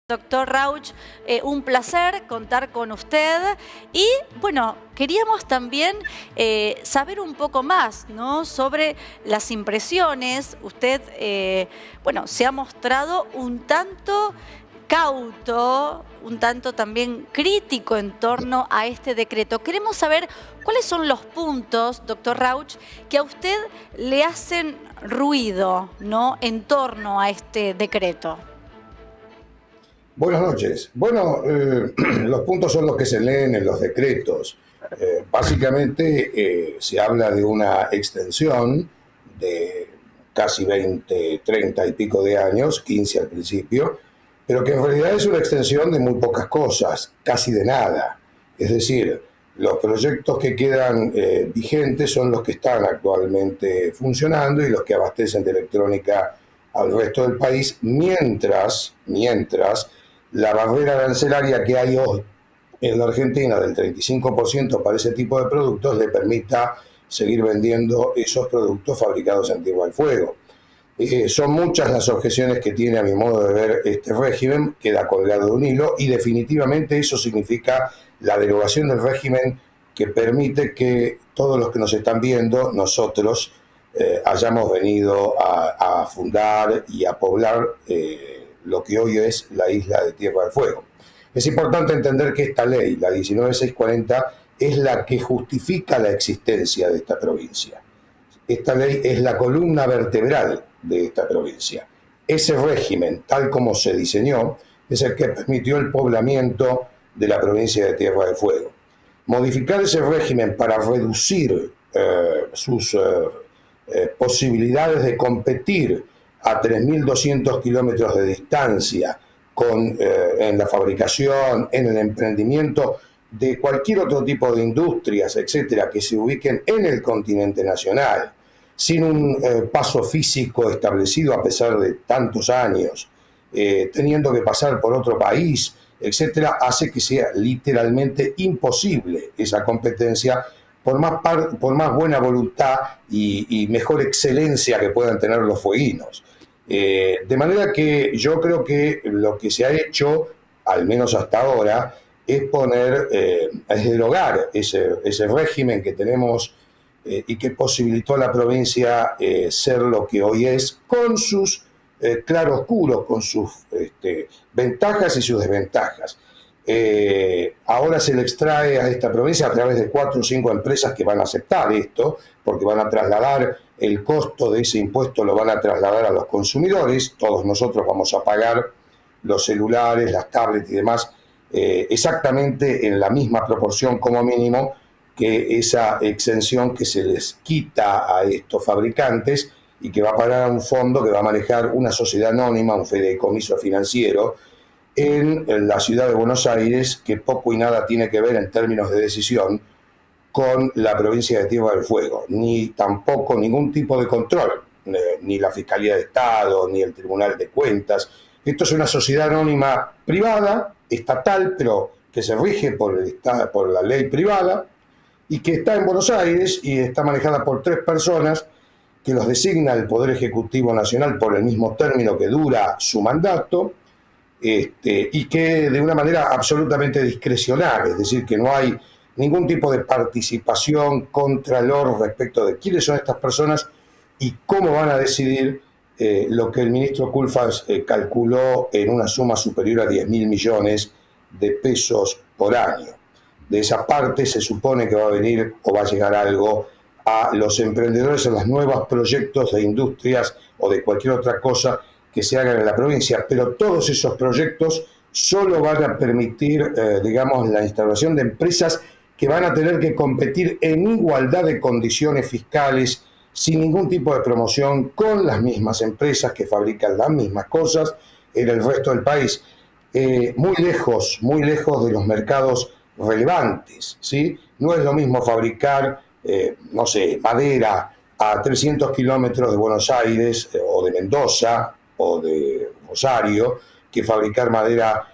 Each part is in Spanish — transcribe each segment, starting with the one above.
Doctor Rauch, un placer contar con usted y bueno, queríamos también saber un poco más, ¿no?, sobre las impresiones. Usted, bueno, se ha mostrado un tanto cauto, un tanto también crítico en torno a este decreto. Queremos saber cuáles son los puntos, doctor Rauch, que a usted le hacen ruido, ¿no?, en torno a este decreto. Buenas noches. Bueno, los puntos son los que se leen en los decretos. Básicamente se habla de una extensión de casi 20, 30 y pico de años, 15 al principio, pero que en realidad es una extensión de muy pocas cosas, casi de nada. Es decir, los proyectos que quedan vigentes son los que están actualmente funcionando y los que abastecen de electrónica al resto del país, mientras la barrera arancelaria que hay hoy en la Argentina del 35% para ese tipo de productos le permita seguir vendiendo esos productos fabricados en tierra del fuego. Son muchas las objeciones que tiene, a mi modo de ver, este régimen, queda colgado de un hilo, y definitivamente eso significa la derogación del régimen que permite que todos los que nos están viendo, nosotros, hayamos venido a fundar y a poblar lo que hoy es la isla de Tierra del Fuego. Es importante entender que esta ley, la 19640, es la que justifica la existencia de esta provincia. Esta ley es la columna vertebral de esta provincia. Ese régimen, tal como se diseñó, es el que permitió el poblamiento de la provincia de Tierra del Fuego. Modificar ese régimen para reducir sus posibilidades de competir a 3.200 kilómetros de distancia en la fabricación, en el emprendimiento de cualquier otro tipo de industrias, etcétera, que se ubiquen en el continente nacional, sin un paso físico establecido a pesar de tantos años, teniendo que pasar por otro país, etcétera, hace que sea literalmente imposible esa competencia, por más buena voluntad y mejor excelencia que puedan tener los fueguinos. De manera que yo creo que lo que se ha hecho, al menos hasta ahora, es derogar ese régimen que tenemos y que posibilitó a la provincia ser lo que hoy es, con sus claroscuros, con sus ventajas y sus desventajas. Ahora se le extrae a esta provincia a través de 4 o 5 empresas que van a aceptar esto, porque van a trasladar el costo de ese impuesto, lo van a trasladar a los consumidores. Todos nosotros vamos a pagar los celulares, las tablets y demás exactamente en la misma proporción como mínimo que esa exención que se les quita a estos fabricantes y que va a parar a un fondo que va a manejar una sociedad anónima, un fideicomiso financiero, en la ciudad de Buenos Aires, que poco y nada tiene que ver en términos de decisión con la provincia de Tierra del Fuego, ni tampoco ningún tipo de control, ni la Fiscalía de Estado, ni el Tribunal de Cuentas. Esto es una sociedad anónima privada, estatal, pero que se rige por la ley privada y que está en Buenos Aires y está manejada por 3 personas que los designa el Poder Ejecutivo Nacional por el mismo término que dura su mandato, y que de una manera absolutamente discrecional, es decir, que no hay ningún tipo de participación contralor respecto de quiénes son estas personas y cómo van a decidir lo que el ministro Culfas calculó en una suma superior a 10.000 millones de pesos por año. De esa parte se supone que va a venir o va a llegar algo a los emprendedores en los nuevos proyectos de industrias o de cualquier otra cosa que se hagan en la provincia, pero todos esos proyectos solo van a permitir, digamos, la instalación de empresas que van a tener que competir en igualdad de condiciones fiscales, sin ningún tipo de promoción, con las mismas empresas que fabrican las mismas cosas en el resto del país. Muy lejos de los mercados relevantes, ¿sí? No es lo mismo fabricar, no sé, madera a 300 kilómetros de Buenos Aires o de Mendoza o de Rosario, que fabricar madera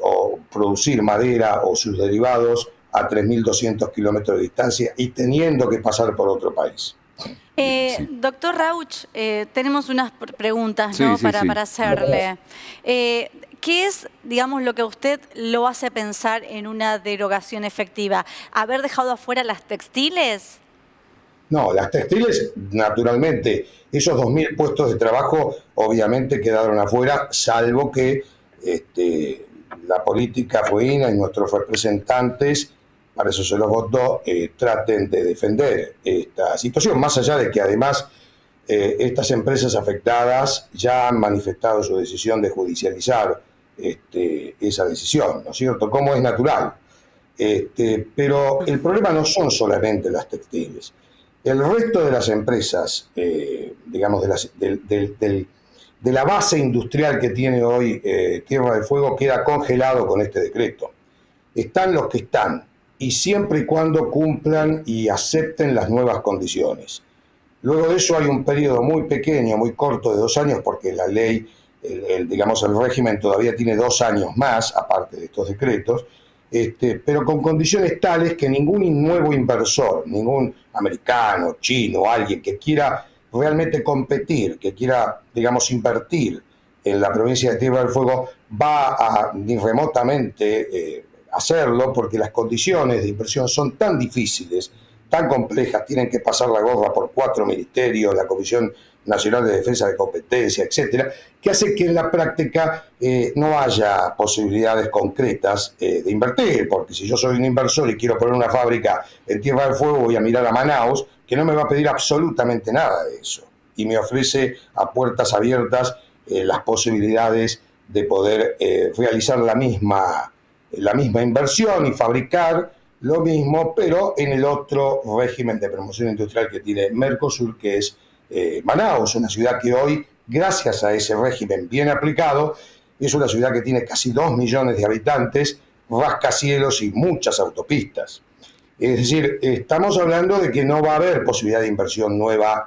o producir madera o sus derivados a 3.200 kilómetros de distancia y teniendo que pasar por otro país. Sí. Doctor Rauch, tenemos unas preguntas, Sí, ¿no? sí, sí. para hacerle. ¿Qué es, digamos, lo que a usted lo hace pensar en una derogación efectiva? ¿Haber dejado afuera las textiles? No, las textiles, naturalmente, esos 2.000 puestos de trabajo obviamente quedaron afuera, salvo que la política fueguina y nuestros representantes, para eso se los votó, traten de defender esta situación, más allá de que además estas empresas afectadas ya han manifestado su decisión de judicializar esa decisión, ¿no es cierto? Como es natural. Pero el problema no son solamente las textiles. El resto de las empresas, digamos, de la base industrial que tiene hoy Tierra del Fuego, queda congelado con este decreto. Están los que están, y siempre y cuando cumplan y acepten las nuevas condiciones. Luego de eso hay un periodo muy pequeño, muy corto, de 2 años, porque la ley, digamos, el régimen todavía tiene 2 años más, aparte de estos decretos, pero con condiciones tales que ningún nuevo inversor, ningún americano, chino, alguien que quiera realmente competir, que quiera, digamos, invertir en la provincia de Tierra del Fuego, va a ni remotamente hacerlo, porque las condiciones de inversión son tan difíciles, tan complejas, tienen que pasar la gorra por 4 ministerios, la Comisión Nacional de Defensa de Competencia, etcétera, que hace que en la práctica no haya posibilidades concretas de invertir, porque si yo soy un inversor y quiero poner una fábrica en Tierra del Fuego, voy a mirar a Manaus, que no me va a pedir absolutamente nada de eso, y me ofrece a puertas abiertas las posibilidades de poder realizar la misma inversión y fabricar lo mismo, pero en el otro régimen de promoción industrial que tiene Mercosur, que es Manaus, una ciudad que hoy, gracias a ese régimen bien aplicado, es una ciudad que tiene casi 2 millones de habitantes, rascacielos y muchas autopistas. Es decir, estamos hablando de que no va a haber posibilidad de inversión nueva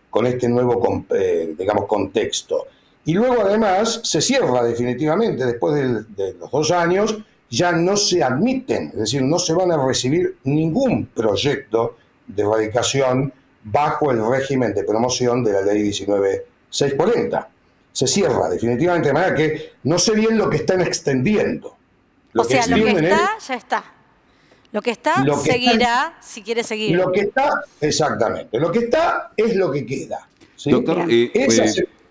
con este nuevo, digamos, contexto. Y luego además se cierra definitivamente, después de los 2 años, ya no se admiten, es decir, no se van a recibir ningún proyecto de erradicación bajo el régimen de promoción de la ley 19.640. Se cierra definitivamente, de manera que no sé bien lo que están extendiendo. O sea, lo que está, ya está. Lo que está, seguirá si quiere seguir. Lo que está, exactamente. Lo que está es lo que queda. ¿Sí? Doctor,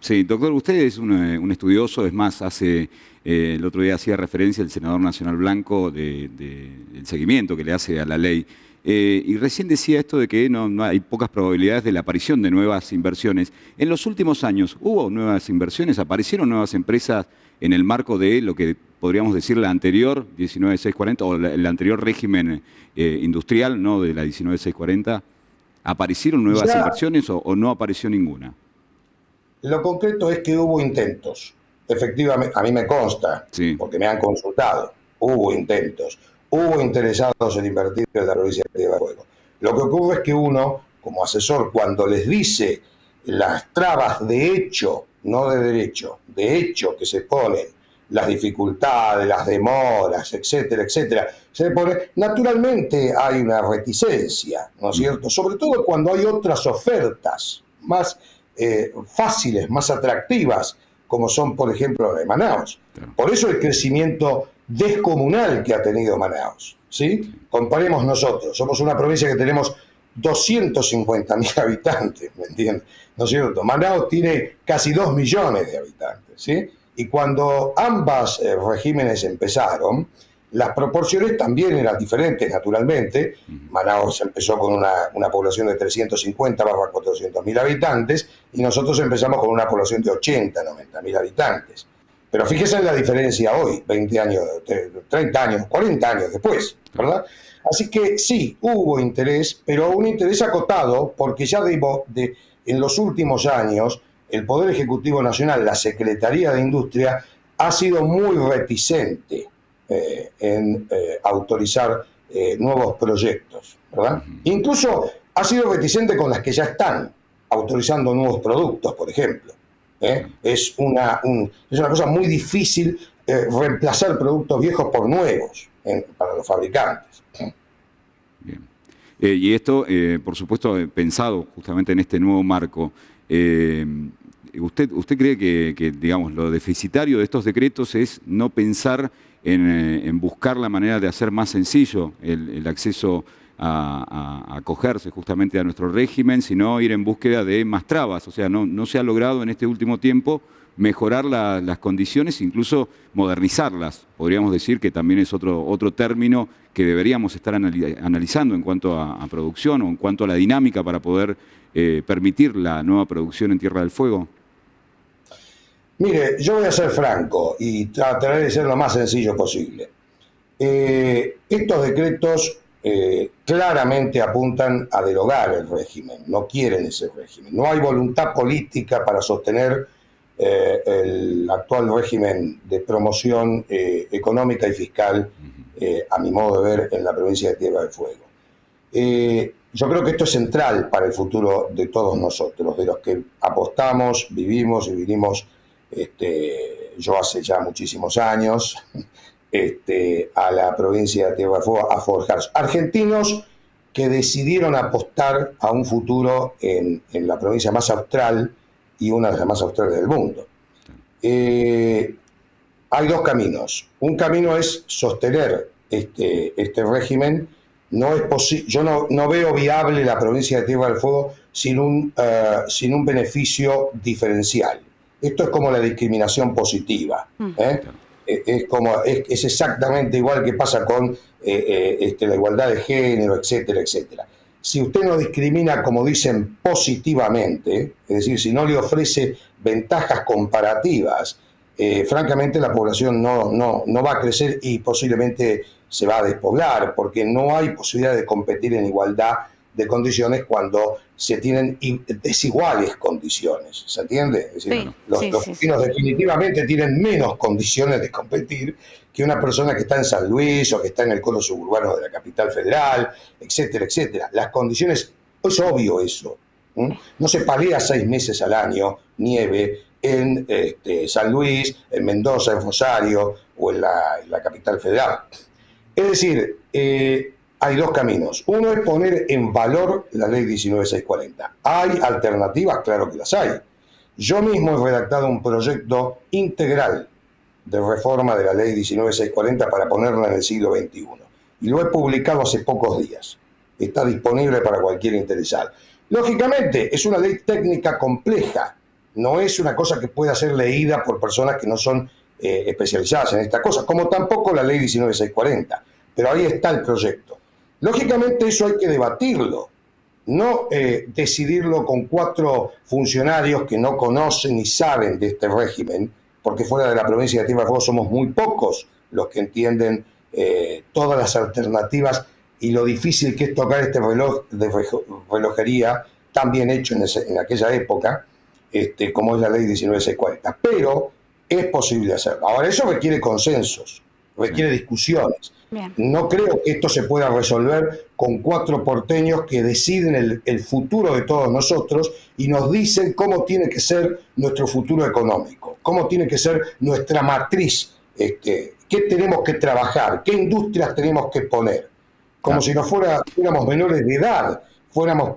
sí, doctor, usted es un estudioso, es más, el otro día hacía referencia el senador Nacional Blanco del seguimiento que le hace a la ley. Y recién decía esto de que no hay pocas probabilidades de la aparición de nuevas inversiones. En los últimos años, ¿hubo nuevas inversiones? ¿Aparecieron nuevas empresas en el marco de lo que podríamos decir la anterior 19.640 o el anterior régimen industrial, no de la 19.640? ¿Aparecieron nuevas inversiones o no apareció ninguna? Lo concreto es que hubo intentos. Efectivamente, a mí me consta, sí, porque me han consultado, hubo intentos. Hubo interesados en invertir en la provincia de Tierra del Fuego. Lo que ocurre es que uno, como asesor, cuando les dice las trabas de hecho, no de derecho, de hecho que se ponen, las dificultades, las demoras, etcétera, etcétera, se pone, naturalmente hay una reticencia, ¿no es cierto? Sobre todo cuando hay otras ofertas más fáciles, más atractivas, como son, por ejemplo, la de Manaus. Por eso el crecimiento descomunal que ha tenido Manaus, ¿sí? Comparemos nosotros, somos una provincia que tenemos 250.000 habitantes, ¿me entiendes? ¿No es cierto? Manaus tiene casi 2 millones de habitantes, ¿sí? Y cuando ambas regímenes empezaron, las proporciones también eran diferentes, naturalmente. Manaus empezó con una población de 350 barra 400.000 habitantes y nosotros empezamos con una población de 80, 90.000 habitantes. Pero fíjese en la diferencia hoy, 20 años, 30 años, 40 años después, ¿verdad? Así que sí, hubo interés, pero un interés acotado, porque ya en los últimos años el Poder Ejecutivo Nacional, la Secretaría de Industria, ha sido muy reticente en autorizar nuevos proyectos, ¿verdad? Incluso ha sido reticente con las que ya están autorizando nuevos productos, por ejemplo. Es una cosa muy difícil reemplazar productos viejos por nuevos para los fabricantes. Bien. Y esto, por supuesto, pensado justamente en este nuevo marco. ¿Usted cree que, digamos, lo deficitario de estos decretos es no pensar en buscar la manera de hacer más sencillo el acceso a acogerse justamente a nuestro régimen, sino ir en búsqueda de más trabas? O sea, no se ha logrado en este último tiempo mejorar las condiciones, incluso modernizarlas. Podríamos decir que también es otro término que deberíamos estar analizando en cuanto a producción o en cuanto a la dinámica para poder permitir la nueva producción en Tierra del Fuego. Mire, yo voy a ser franco y trataré de ser lo más sencillo posible. Estos decretos claramente apuntan a derogar el régimen, no quieren ese régimen. No hay voluntad política para sostener el actual régimen de promoción económica y fiscal, a mi modo de ver, en la provincia de Tierra del Fuego. Yo creo que esto es central para el futuro de todos nosotros, de los que apostamos, vivimos y vinimos, yo hace ya muchísimos años, a la provincia de Tierra del Fuego a forjar. Argentinos que decidieron apostar a un futuro en la provincia más austral y una de las más australes del mundo. Hay dos caminos. Un camino es sostener este régimen. Yo no veo viable la provincia de Tierra del Fuego sin un beneficio diferencial. Esto es como la discriminación positiva. Es exactamente igual que pasa con la igualdad de género, etcétera, etcétera. Si usted no discrimina, como dicen, positivamente, es decir, si no le ofrece ventajas comparativas, francamente la población no va a crecer y posiblemente se va a despoblar, porque no hay posibilidad de competir en igualdad de condiciones cuando se tienen desiguales condiciones, ¿se entiende? Es decir, los vecinos definitivamente tienen menos condiciones de competir que una persona que está en San Luis o que está en el cono suburbano de la capital federal, etcétera, etcétera. Las condiciones, es obvio eso. No se palea 6 meses al año nieve en San Luis, en Mendoza, en Rosario o en la capital federal. Es decir, hay dos caminos. Uno es poner en valor la ley 19640. ¿Hay alternativas? Claro que las hay. Yo mismo he redactado un proyecto integral de reforma de la ley 19640 para ponerla en el siglo XXI. Y lo he publicado hace pocos días. Está disponible para cualquier interesado. Lógicamente, es una ley técnica compleja. No es una cosa que pueda ser leída por personas que no son especializadas en esta cosa, como tampoco la ley 19640. Pero ahí está el proyecto. Lógicamente eso hay que debatirlo, no decidirlo con 4 funcionarios que no conocen ni saben de este régimen, porque fuera de la provincia de Tierra del Fuego somos muy pocos los que entienden todas las alternativas y lo difícil que es tocar este reloj de relojería tan bien hecho en aquella época, como es la ley 19640. Pero es posible hacerlo. Ahora, eso requiere consensos, requiere discusiones. Bien. No creo que esto se pueda resolver con 4 porteños que deciden el futuro de todos nosotros y nos dicen cómo tiene que ser nuestro futuro económico, cómo tiene que ser nuestra matriz, qué tenemos que trabajar, qué industrias tenemos que poner, como si fuéramos menores de edad, fuéramos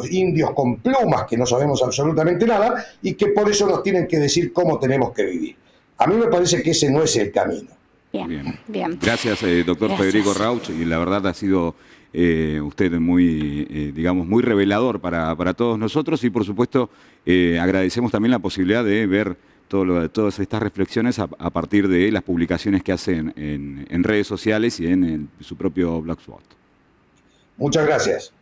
indios con plumas que no sabemos absolutamente nada y que por eso nos tienen que decir cómo tenemos que vivir. A mí me parece que ese no es el camino. Bien. Gracias, doctor Federico Rauch, y la verdad ha sido usted muy, muy revelador para todos nosotros y por supuesto agradecemos también la posibilidad de ver todas estas reflexiones a partir de las publicaciones que hacen en redes sociales y en su propio Blogspot. Muchas gracias.